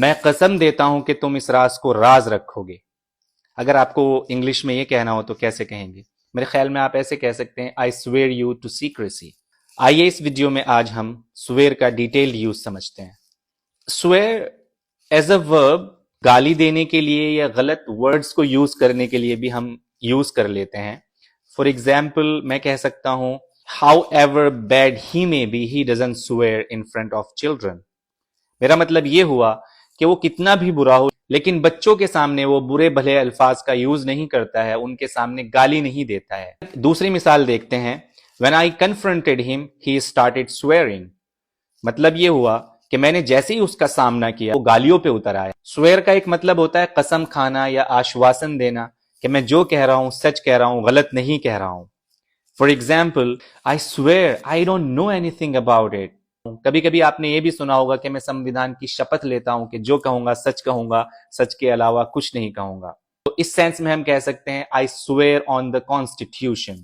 میں قسم دیتا ہوں کہ تم اس راز کو راز رکھو گے. اگر آپ کو انگلش میں یہ کہنا ہو تو کیسے کہیں گے؟ میرے خیال میں آپ ایسے کہہ سکتے ہیں I swear you to secrecy. آئیے اس ویڈیو میں آج ہم swear کا ڈیٹیلڈ یوز سمجھتے ہیں. swear ایز اے ورب گالی دینے کے لیے یا غلط ورڈز کو یوز کرنے کے لیے بھی ہم یوز کر لیتے ہیں. فار ایگزامپل میں کہہ سکتا ہوں however bad he may be, he doesn't swear in front of children. میرا مطلب یہ ہوا کہ وہ کتنا بھی برا ہو لیکن بچوں کے سامنے وہ برے بھلے الفاظ کا یوز نہیں کرتا ہے، ان کے سامنے گالی نہیں دیتا ہے. دوسری مثال دیکھتے ہیں. When I confronted him, he started swearing. مطلب یہ ہوا کہ میں نے جیسے ہی اس کا سامنا کیا وہ گالیوں پہ اتر آیا. سویئر کا ایک مطلب ہوتا ہے قسم کھانا یا آشواسن دینا کہ میں جو کہہ رہا ہوں سچ کہہ رہا ہوں، غلط نہیں کہہ رہا ہوں. For example I swear I don't know anything about it. کبھی کبھی آپ نے یہ بھی سنا ہوگا کہ میں سمویدھان کی شپث لیتا ہوں کہ جو کہوں گا سچ کے علاوہ کچھ نہیں کہوں گا. تو اس سینس میں ہم کہہ سکتے ہیں I swear on the constitution.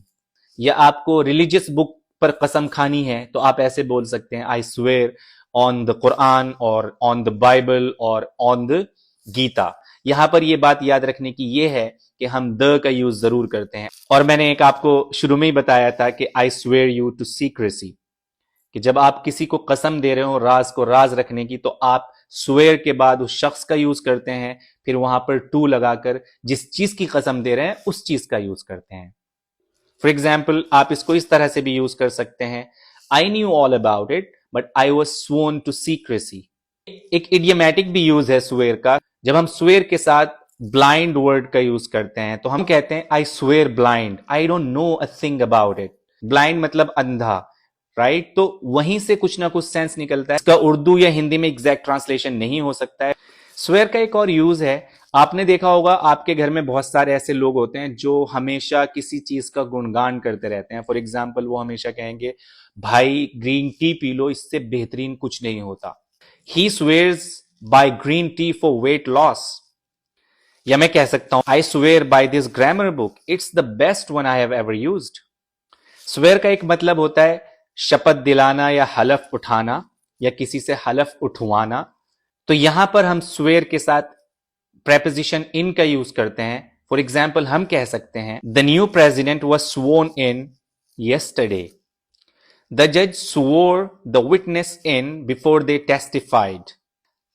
یا آپ کو ریلیجیس بک پر قسم کھانی ہے تو آپ ایسے بول سکتے ہیں I swear on the Quran اور on the Bible اور on the Gita. یہاں پر یہ بات یاد رکھنے کی یہ ہے کہ ہم the کا یوز ضرور کرتے ہیں. اور میں نے ایک آپ کو شروع میں ہی بتایا تھا کہ I swear you to secrecy, کہ جب آپ کسی کو قسم دے رہے ہو راز کو راز رکھنے کی تو آپ swear کے بعد اس شخص کا یوز کرتے ہیں، پھر وہاں پر to لگا کر جس چیز کی قسم دے رہے ہیں اس چیز کا یوز کرتے ہیں. فار ایگزامپل آپ اس کو اس طرح سے بھی یوز کر سکتے ہیں I knew all about it but I was sworn to secrecy. ایک ایڈیومیٹک بھی یوز ہے swear کا. جب ہم swear کے ساتھ blind word کا یوز کرتے ہیں تو ہم کہتے ہیں I swear blind, I don't know a thing about it. blind مطلب اندھا، رائٹ؟ تو وہیں سے کچھ نہ کچھ سینس نکلتا ہے. اس کا اردو یا ہندی میں ایگزیکٹ ٹرانسلیشن نہیں ہو سکتا ہے. swear کا ایک اور یوز ہے، آپ نے دیکھا ہوگا آپ کے گھر میں بہت سارے ایسے لوگ ہوتے ہیں جو ہمیشہ کسی چیز کا گنگان کرتے رہتے ہیں. فار ایگزامپل وہ ہمیشہ کہیں گے بھائی گرین ٹی پی لو، اس سے بہترین کچھ نہیں ہوتا. He swears by green tea for weight loss. یا میں کہہ سکتا ہوں I swear by this grammar book, it's the best one I have ever used. swear کا ایک مطلب ہوتا ہے شپت دلانا یا حلف اٹھانا یا کسی سے حلف اٹھوانا. تو یہاں پر ہم swear کے ساتھ preposition in کا یوز کرتے ہیں. فار ایگزامپل ہم کہہ سکتے ہیں The new president was sworn in yesterday. The judge swore the witness in before they testified.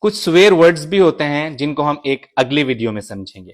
کچھ swear words بھی ہوتے ہیں جن کو ہم ایک اگلی ویڈیو میں سمجھیں گے.